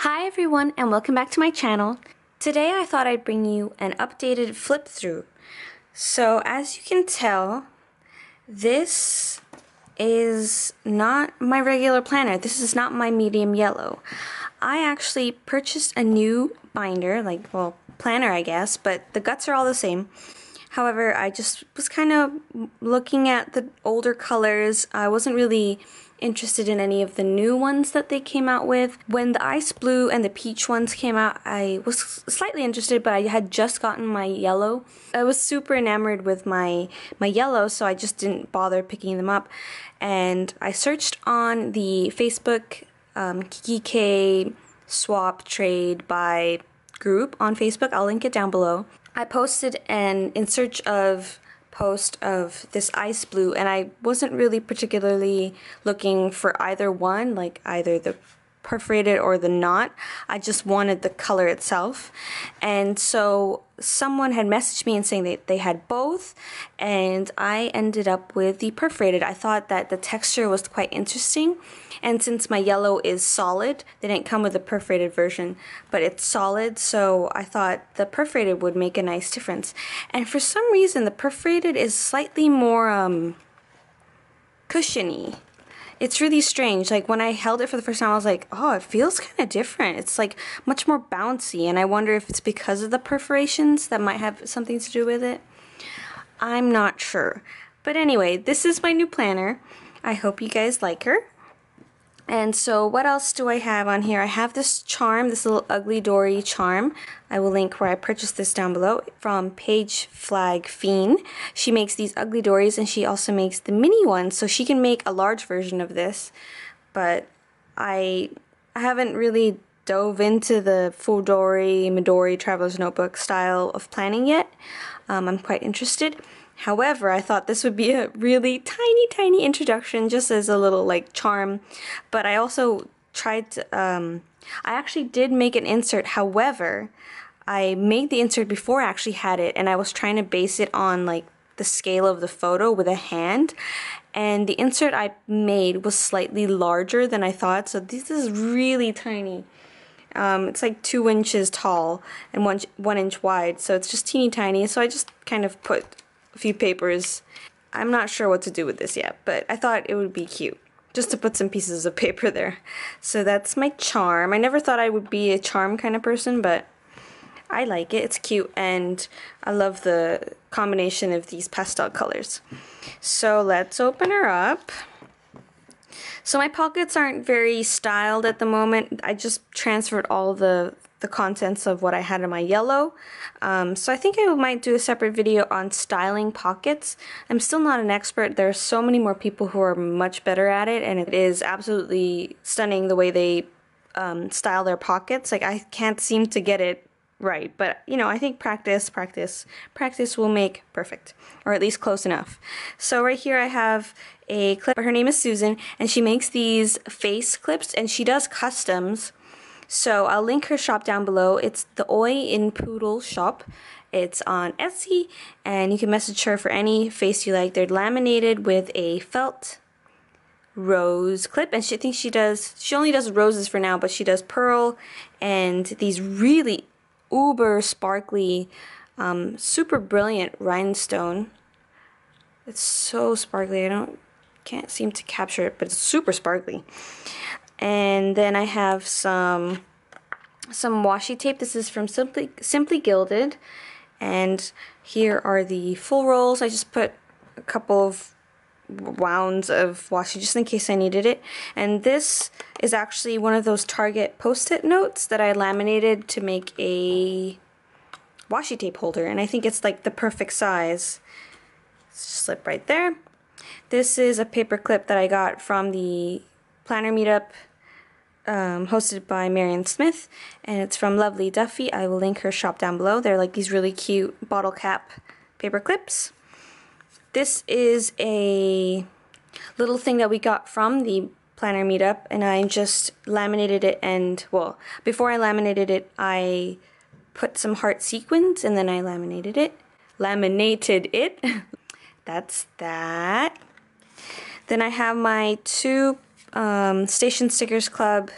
Hi everyone and welcome back to my channel. Today I thought I'd bring you an updated flip through. So as you can tell, this is not my regular planner. This is not my medium yellow. I actually purchased a new binder, planner I guess, but the guts are all the same. However, I just was kind of looking at the older colors. I wasn't really interested in any of the new ones that they came out with. When the ice blue and the peach ones came out, I was slightly interested, but I had just gotten my yellow. I was super enamored with my yellow, so I just didn't bother picking them up. And I searched on the Facebook Kikki swap trade buy group on Facebook. I'll link it down below. I posted an in search of post of this ice blue, and I wasn't really particularly looking for either one, like either the perforated or the not. I just wanted the color itself. And so someone had messaged me and saying that they had both, and I ended up with the perforated. I thought that the texture was quite interesting, and since my yellow is solid, they didn't come with a perforated version, but it's solid, so I thought the perforated would make a nice difference. And for some reason the perforated is slightly more cushiony. It's really strange. Like when I held it for the first time, I was like, oh, it feels kind of different. It's like much more bouncy, and I wonder if it's because of the perforations that might have something to do with it. I'm not sure. But anyway, this is my new planner. I hope you guys like her. And so what else do I have on here? I have this charm, this little UGLIDORI charm. I will link where I purchased this down below from PAGEFLAGFEEN. She makes these UGLIDORIs, and she also makes the mini ones, so she can make a large version of this. But I haven't really dove into the Fuldori Midori Traveler's Notebook style of planning yet. I'm quite interested. However, I thought this would be a really tiny introduction, just as a little charm. But I also tried to, I actually did make an insert. However, I made the insert before I actually had it, and I was trying to base it on the scale of the photo with a hand. And the insert I made was slightly larger than I thought, so this is really tiny. It's like 2 inches tall and 1 inch wide, so it's just teeny tiny. So I just kind of put a few papers. I'm not sure what to do with this yet, but I thought it would be cute just to put some pieces of paper there. So that's my charm. I never thought I would be a charm kind of person, but I like it. It's cute, and I love the combination of these pastel colors. So let's open her up. So my pockets aren't very styled at the moment. I just transferred all the contents of what I had in my yellow. So I think I might do a separate video on styling pockets. I'm still not an expert. There are so many more people who are much better at it, and it is absolutely stunning the way they style their pockets. I can't seem to get it right, but I think practice will make perfect, or at least close enough. So right here I have a clip. Her name is Susan, and she makes these face clips, and she does customs. So I'll link her shop down below. It's the Oi in Poodle shop. It's on Etsy, and you can message her for any face you like. They're laminated with a felt rose clip, and she only does roses for now, but she does pearl and these really uber sparkly, super brilliant rhinestone. It's so sparkly. Can't seem to capture it, but it's super sparkly. And then I have some washi tape. This is from Simply Gilded, and here are the full rolls. I just put a couple of wounds of washi just in case I needed it. And this is actually one of those Target post-it notes that I laminated to make a washi tape holder, and I think it's the perfect size. Slip right there. This is a paper clip that I got from the planner meetup hosted by Marion Smith, and it's from Lovely Duffy. I will link her shop down below. They're these really cute bottle cap paper clips. This is a little thing that we got from the planner meetup, and I just laminated it, and well, before I laminated it, I put some heart sequins, and then I laminated it. That's that. Then I have my 2 Station Stickers Club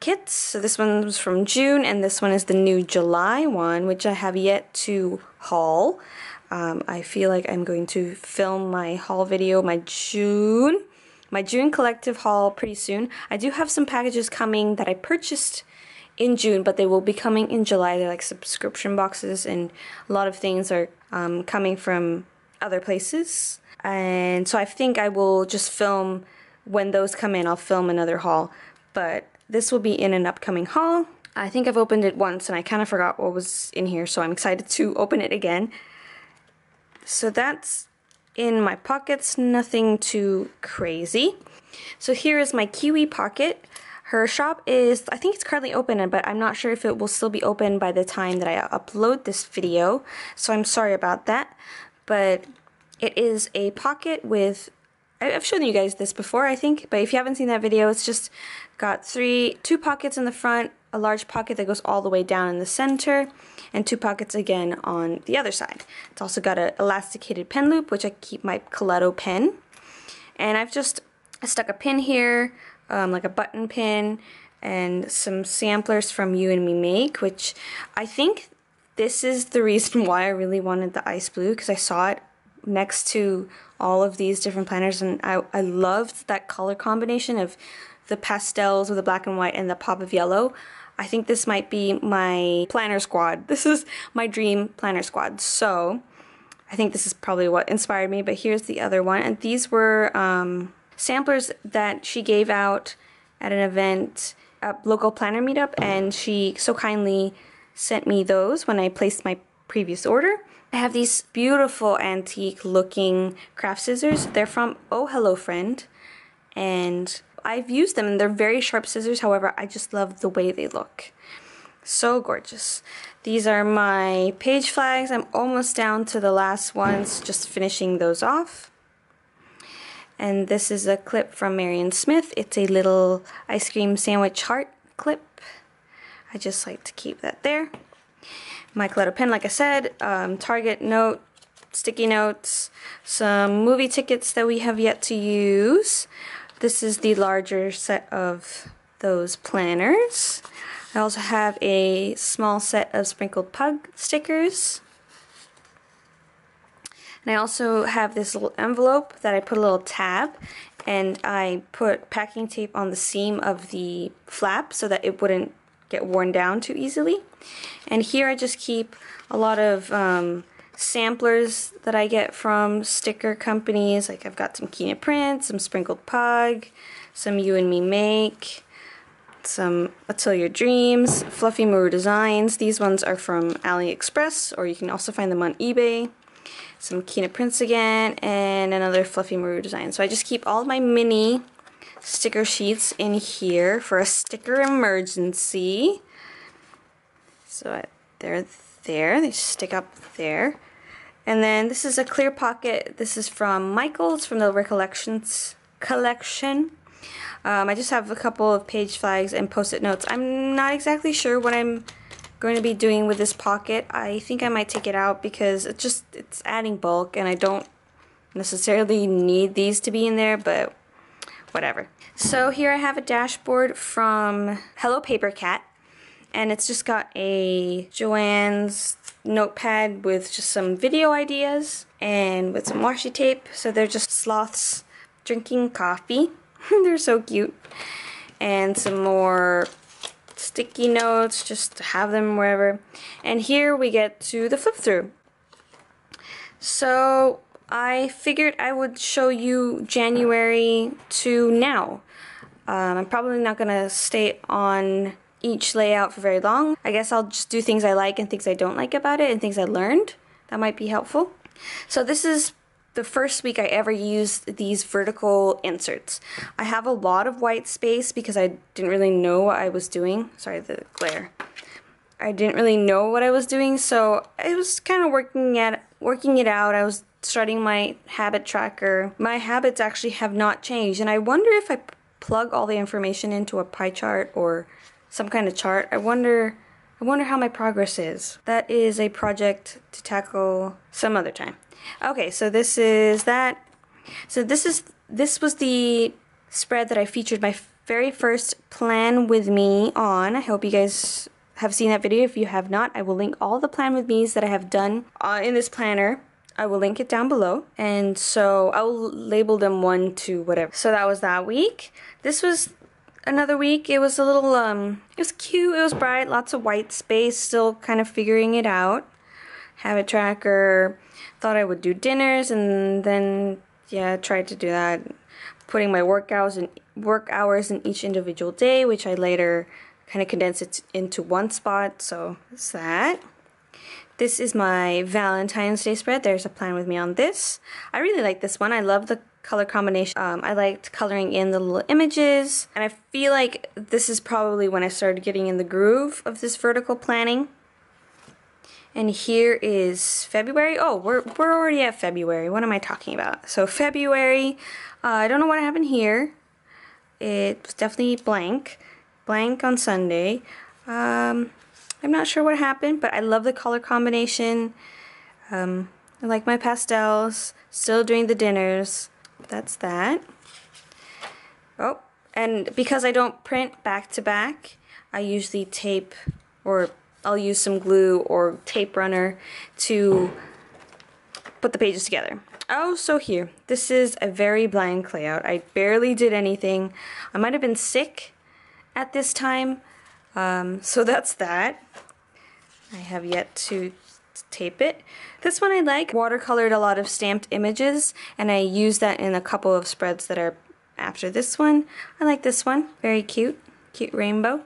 kits. So this one was from June, and this one is the new July one, which I have yet to haul. I feel like I'm going to film my haul video, my June collective haul pretty soon. I do have some packages coming that I purchased in June, but they will be coming in July. They're like subscription boxes, and a lot of things are coming from other places. And so I think I will just film when those come in. I'll film another haul, but this will be in an upcoming haul. I think I've opened it once and I kind of forgot what was in here, so I'm excited to open it again. So that's in my pockets, nothing too crazy. So here is my Kiwi pocket. Her shop is, I think it's currently open, but I'm not sure if it will still be open by the time that I upload this video, so I'm sorry about that. But it is a pocket with, I've shown you guys this before, I think, but if you haven't seen that video, it's just got two pockets in the front, a large pocket that goes all the way down in the center, and two pockets again on the other side. It's also got an elasticated pen loop, which I keep my Kaleido pen. And I stuck a pin here, like a button pin, and some samplers from You and Me Make, which I think this is the reason why I really wanted the ice blue, because I saw it next to all of these different planners, and I loved that color combination of the pastels with the black and white and the pop of yellow. I think this might be my planner squad. This is my dream planner squad. So I think this is probably what inspired me, but here's the other one. And these were samplers that she gave out at an event, a local planner meetup, and she so kindly sent me those when I placed my previous order. I have these beautiful antique looking craft scissors. They're from Oh Hello Friend, and I've used them and they're very sharp scissors. However, I just love the way they look. So gorgeous. These are my page flags. I'm almost down to the last ones, just finishing those off. And this is a clip from Marion Smith. It's a little ice cream sandwich heart clip. I just like to keep that there. My Kaleido pen, like I said, Target note, sticky notes, some movie tickets that we have yet to use. This is the larger set of those planners. I also have a small set of sprinkled pug stickers. And I also have this little envelope that I put a little tab, and I put packing tape on the seam of the flap so that it wouldn't get worn down too easily. And here I just keep a lot of samplers that I get from sticker companies. Like I've got some Kina Prints, some Sprinkled Pug, some You and Me Make, some Atelier Dreams, Fluffy Maru Designs. These ones are from AliExpress, or you can also find them on eBay. Some Kina Prints again, and another Fluffy Maru Design. So I just keep all of my mini sticker sheets in here for a sticker emergency. So they're there, they stick up there. And then this is a clear pocket. This is from Michael's, from the Recollections collection. I just have a couple of page flags and post-it notes. I'm not exactly sure what I'm going to be doing with this pocket. I think I might take it out because it's adding bulk, and I don't necessarily need these to be in there, but whatever. So here I have a dashboard from Hello Paper Cat, and it's just got a Joanne's notepad with just some video ideas and with some washi tape. So they're just sloths drinking coffee. They're so cute. And some more sticky notes, just to have them wherever. And here we get to the flip through. So I figured I would show you January to now. I'm probably not going to stay on each layout for very long. I guess I'll just do things I like and things I don't like about it, and things I learned. That might be helpful. So this is the first week I ever used these vertical inserts. I have a lot of white space because I didn't really know what I was doing. Sorry, the glare. I didn't really know what I was doing, so I was kind of working it out. I was starting my habit tracker. My habits actually have not changed, and I wonder if I plug all the information into a pie chart or some kind of chart. I wonder how my progress is. That is a project to tackle some other time. Okay, so this is that. So this was the spread that I featured my very first Plan With Me on. I hope you guys have seen that video. If you have not, I will link all the Plan With Me's that I have done in this planner. I will link it down below, and so I will label them 1 to whatever. So that was that week. This was another week. It was a little, it was cute, it was bright, lots of white space, still kind of figuring it out. Habit tracker, thought I would do dinners, and then, yeah, tried to do that. Putting my work hours in each individual day, which I later kind of condensed it into one spot, so that's that. This is my Valentine's Day spread. There's a Plan With Me on this. I really like this one. I love the color combination. I liked coloring in the little images, and I feel like this is probably when I started getting in the groove of this vertical planning. And here is February. Oh, we're already at February. What am I talking about? So February, I don't know what happened here. It was definitely blank on Sunday. I'm not sure what happened, but I love the color combination. I like my pastels. Still doing the dinners. That's that. Oh, and because I don't print back to back, I usually tape, or I'll use some glue or tape runner to put the pages together. Oh, so here. This is a very blank layout. I barely did anything. I might have been sick at this time. So that's that. I have yet to tape it. This one I like. Watercolored a lot of stamped images, and I use that in a couple of spreads that are after this one. I like this one. Very cute. Cute rainbow.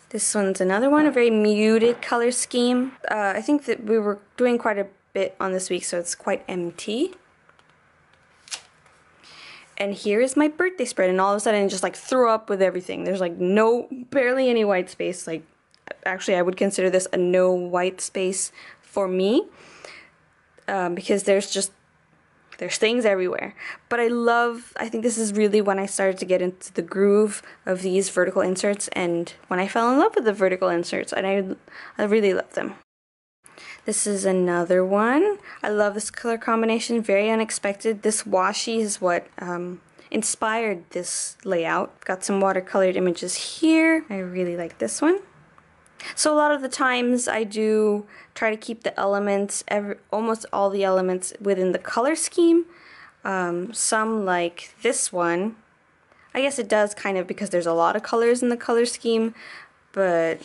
This one's another one, a very muted color scheme. I think that we were doing quite a bit on this week, so it's quite empty. And here is my birthday spread, and all of a sudden it just like threw up with everything. There's like barely any white space. Like, actually I would consider this a no white space for me, because there's things everywhere. But I think this is really when I started to get into the groove of these vertical inserts, and when I fell in love with the vertical inserts, and I really love them. This is another one. I love this color combination, very unexpected. This washi is what inspired this layout. Got some watercolored images here. I really like this one. So a lot of the times I do try to keep the elements, almost all the elements within the color scheme. Some like this one, I guess it does kind of because there's a lot of colors in the color scheme, but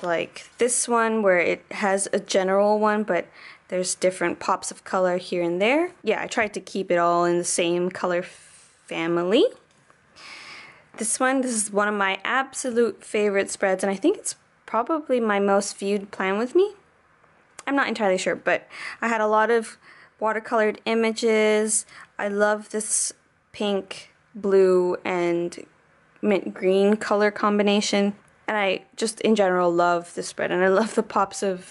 like this one where it has a general one, but there's different pops of color here and there. Yeah, I tried to keep it all in the same color family. This is one of my absolute favorite spreads, and I think it's probably my most viewed Plan With Me. I'm not entirely sure, but I had a lot of watercolored images. I love this pink, blue, and mint green color combination. And I just, in general, love this spread, and I love the pops of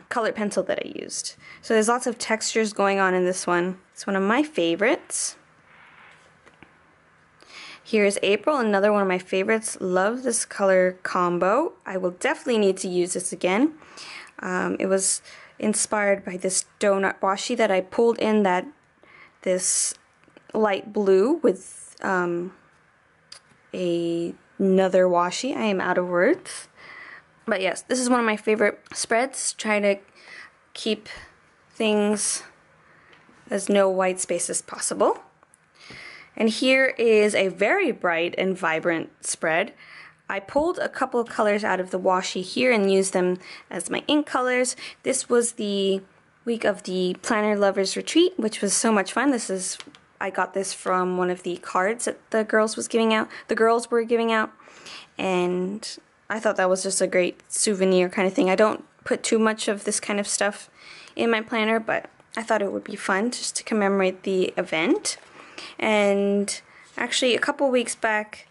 colored pencil that I used. So there's lots of textures going on in this one. It's one of my favorites. Here's April, another one of my favorites. Love this color combo. I will definitely need to use this again. It was inspired by this donut washi that I pulled in this light blue with another washi. I am out of words. But yes, this is one of my favorite spreads. Try to keep things as no white space as possible. And here is a very bright and vibrant spread. I pulled a couple of colors out of the washi here and used them as my ink colors. This was the week of the Planner Lovers Retreat, which was so much fun. I got this from one of the cards that the girls were giving out, and I thought that was just a great souvenir kind of thing. I don't put too much of this kind of stuff in my planner, but I thought it would be fun just to commemorate the event. And actually a couple weeks back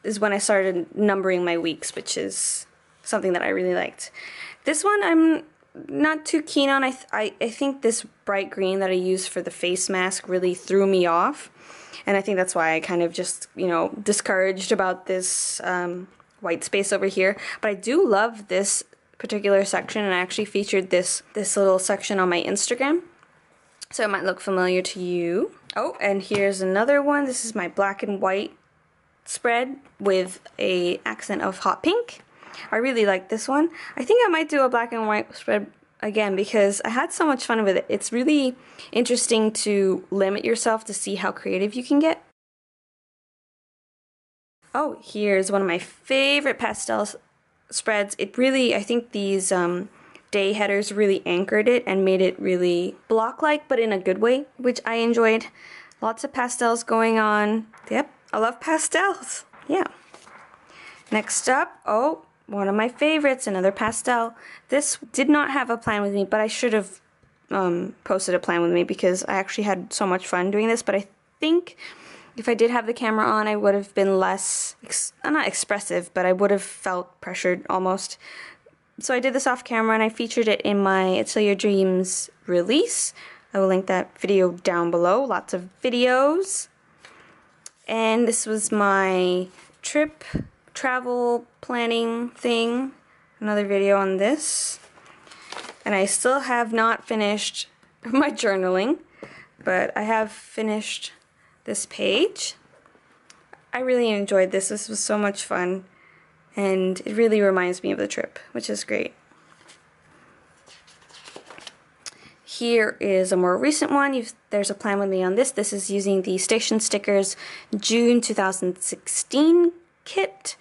is when I started numbering my weeks, which is something that I really liked. This one I'm not too keen on. I think this bright green that I used for the face mask really threw me off, and I think that's why I kind of just, discouraged about this white space over here. But I do love this particular section, and I actually featured this little section on my Instagram, so it might look familiar to you. Oh, and here's another one. This is my black and white spread with a accent of hot pink. I really like this one. I think I might do a black and white spread again because I had so much fun with it. It's really interesting to limit yourself to see how creative you can get. Oh, here's one of my favorite pastel spreads. It really, I think these day headers really anchored it and made it really block-like, but in a good way, which I enjoyed. Lots of pastels going on. Yep, I love pastels. Yeah. Next up, oh, one of my favorites, another pastel. This did not have a plan with me, but I should have posted a plan with me because I actually had so much fun doing this, but I think if I did have the camera on, I would have been less, not expressive, but I would have felt pressured almost. So I did this off camera and I featured it in my Untitled Your Dreams release. I will link that video down below, lots of videos. And this was my trip travel planning thing, another video on this. And I still have not finished my journaling, but I have finished this page. I really enjoyed this. This was so much fun, and it really reminds me of the trip, which is great. Here is a more recent one. There's a plan with me on this. This is using the Station Stickers June 2016 kit,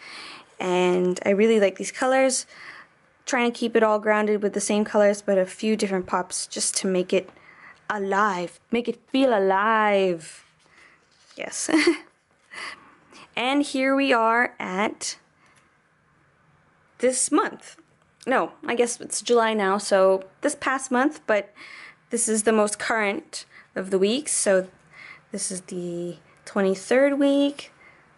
and I really like these colors. Trying to keep it all grounded with the same colors, but a few different pops just to make it alive, make it feel alive. Yes. And here we are at this month. No, I guess it's July now, so this past month, but this is the most current of the weeks. So this is the 23rd week.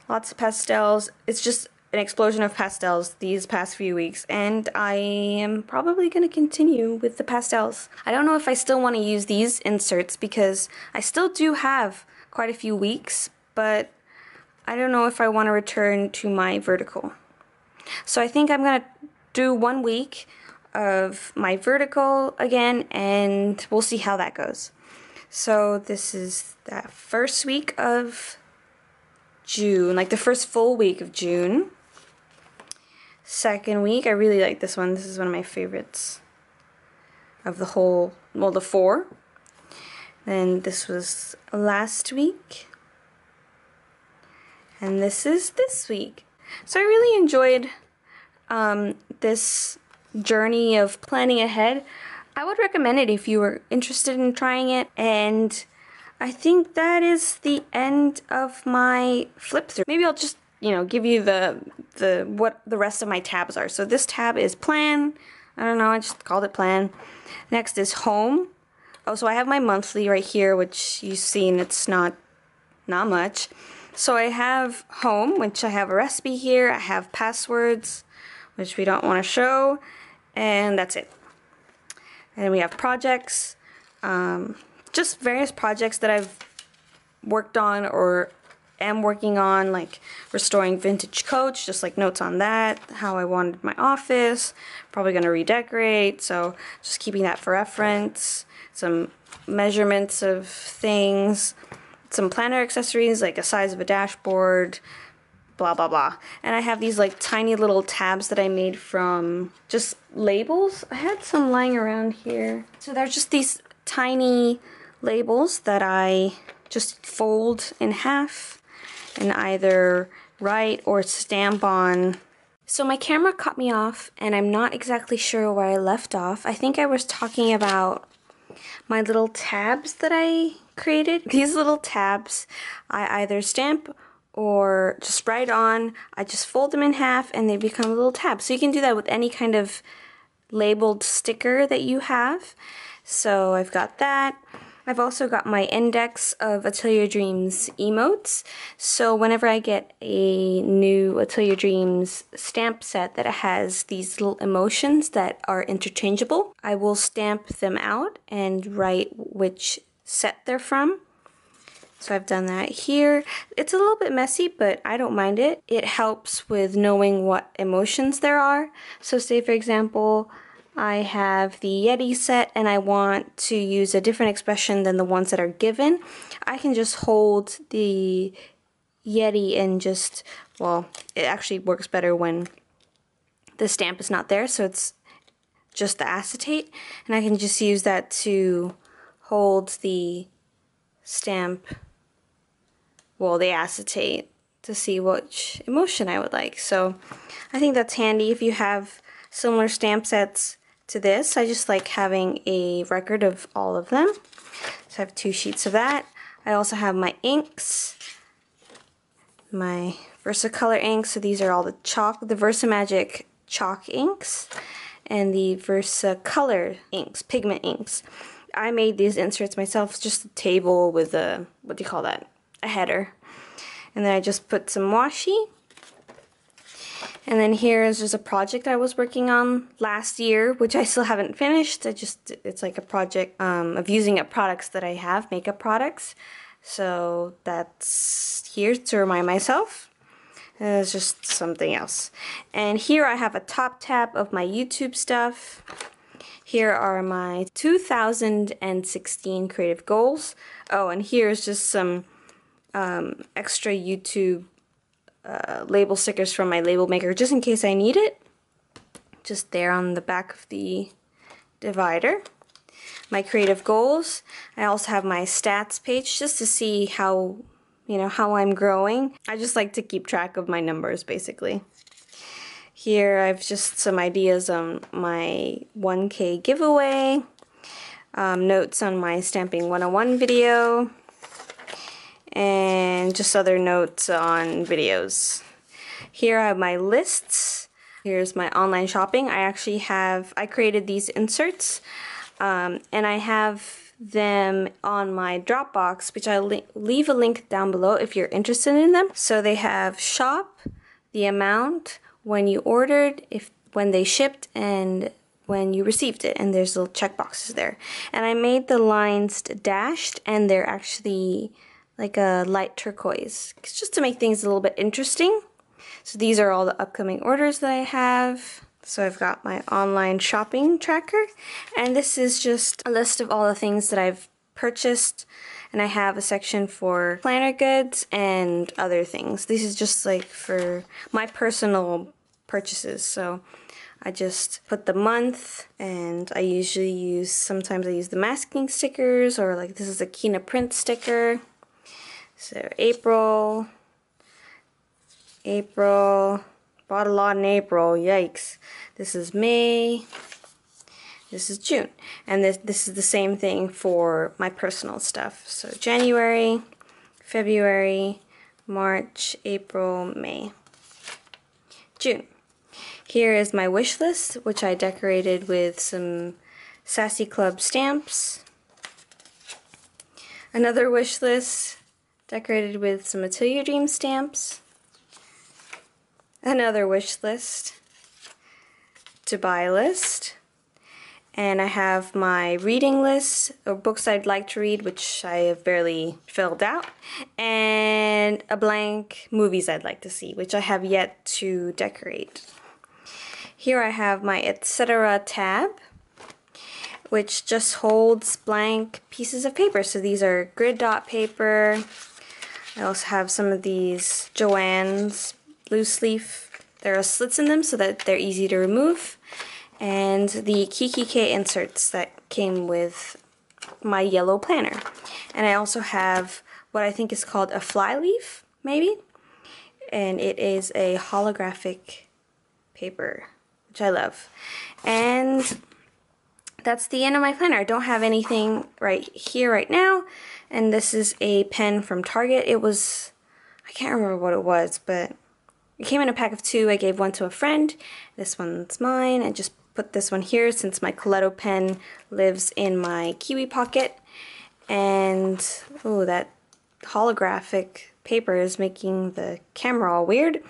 Lots of pastels. It's just an explosion of pastels these past few weeks, and I am probably going to continue with the pastels. I don't know if I still want to use these inserts because I still do have quite a few weeks, but I don't know if I want to return to my vertical. So I think I'm going to do 1 week of my vertical again, and we'll see how that goes. So this is that first week of June, like the first full week of June. Second week, I really like this one. This is one of my favorites of the whole, well, the 4. Then this was last week. And this is this week. So I really enjoyed this journey of planning ahead. I would recommend it if you were interested in trying it. And I think that is the end of my flip through. Maybe I'll just, you know, give you what the rest of my tabs are. So this tab is plan. I don't know, I just called it plan. Next is home. Oh, so I have my monthly right here, which you've seen, it's not much. So I have home, which I have a recipe here. I have passwords, which we don't want to show, and that's it. And we have projects, just various projects that I've worked on or am working on, like restoring vintage coach, just like notes on that, how I wanted my office, probably going to redecorate, so just keeping that for reference, some measurements of things, some planner accessories like a size of a dashboard, blah blah blah. And I have these like tiny little tabs that I made from just labels. I had some lying around here. So they're just these tiny labels that I just fold in half and either write or stamp on. So my camera cut me off and I'm not exactly sure where I left off. I think I was talking about my little tabs that I created. These little tabs I either stamp or just write on. I just fold them in half and they become little tabs. So you can do that with any kind of labeled sticker that you have. So I've got that. I've also got my index of Untitled Your Dreams emotes. So whenever I get a new Untitled Your Dreams stamp set that has these little emotions that are interchangeable, I will stamp them out and write which set they're from. So I've done that here. It's a little bit messy, but I don't mind it. It helps with knowing what emotions there are. So say for example, I have the Yeti set and I want to use a different expression than the ones that are given. I can just hold the Yeti and just, well, it actually works better when the stamp is not there, so it's just the acetate, and I can just use that to hold the stamp, well, the acetate, to see which emotion I would like. So I think that's handy if you have similar stamp sets to this. I just like having a record of all of them. So I have 2 sheets of that. I also have my inks, my Versacolor inks. So these are all the Versamagic chalk inks and the Versacolor inks, pigment inks. I made these inserts myself, just a table with a, what do you call that, a header. And then I just put some washi. And then here is just a project I was working on last year, which I still haven't finished. It's like a project of using up products that I have, makeup products. So that's here to remind myself. And it's just something else. And here I have a top tab of my YouTube stuff. Here are my 2016 creative goals. Oh, and here's just some extra YouTube label stickers from my label maker, just in case I need it. Just there on the back of the divider. My creative goals. I also have my stats page just to see how, how I'm growing. I just like to keep track of my numbers, basically. Here I've just some ideas on my 1K giveaway, notes on my Stamping 101 video, and just other notes on videos. Here I have my lists. Here's my online shopping. I created these inserts, and I have them on my Dropbox, which I'll leave a link down below if you're interested in them. So they have shop, the amount, when you ordered, when they shipped, and when you received it, and there's little check boxes there. And I made the lines dashed, and they're actually like a light turquoise, just to make things a little bit interesting. So these are all the upcoming orders that I have. So I've got my online shopping tracker, and this is just a list of all the things that I've purchased, and I have a section for planner goods and other things. This is just like for my personal purchases. So I just put the month, and I usually sometimes I use the masking stickers, or like this is a Kina print sticker. So April, bought a lot in April, yikes. This is May, this is June, and this is the same thing for my personal stuff. So January, February, March, April, May, June. Here is my wish list, which I decorated with some Sassy Club stamps. Another wish list decorated with some Atelier Dream stamps. Another wish list, to buy list. And I have my reading list of books I'd like to read, which I have barely filled out, and a blank movies I'd like to see, which I have yet to decorate. Here I have my etc. tab, which just holds blank pieces of paper. So these are grid dot paper. I also have some of these Joann's loose leaf. There are slits in them so that they're easy to remove. And the Kiki K inserts that came with my yellow planner. And I also have what I think is called a fly leaf, maybe? And it is a holographic paper, which I love. And that's the end of my planner. I don't have anything right here right now. And this is a pen from Target. It was, I can't remember what it was, but it came in a pack of 2. I gave one to a friend. This one's mine. I just put this one here since my Coletto pen lives in my kiwi pocket. And, oh, that holographic paper is making the camera all weird.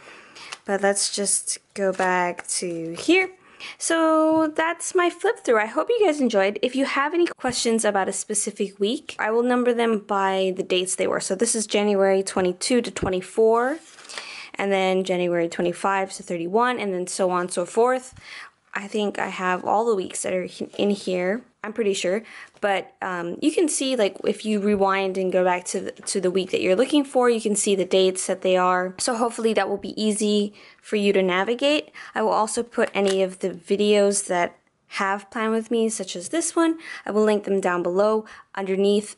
But let's just go back to here. So that's my flip through. I hope you guys enjoyed. If you have any questions about a specific week, I will number them by the dates they were. So this is January 22 to 24, and then January 25 to 31, and then so on and so forth. I think I have all the weeks that are in here. I'm pretty sure, but you can see, like, if you rewind and go back to the week that you're looking for, you can see the dates that they are. So hopefully that will be easy for you to navigate. I will also put any of the videos that have Plan With Me, such as this one. I will link them down below underneath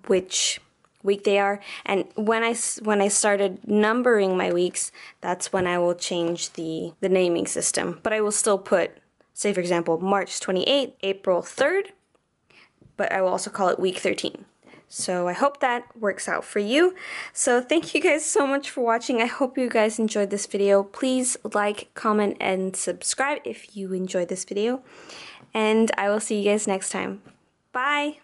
which week they are. And when I started numbering my weeks, that's when I will change the naming system. But I will still put, say for example, March 28th, April 3rd, but I will also call it week 13. So I hope that works out for you. So thank you guys so much for watching. I hope you guys enjoyed this video. Please like, comment, and subscribe if you enjoyed this video. And I will see you guys next time. Bye!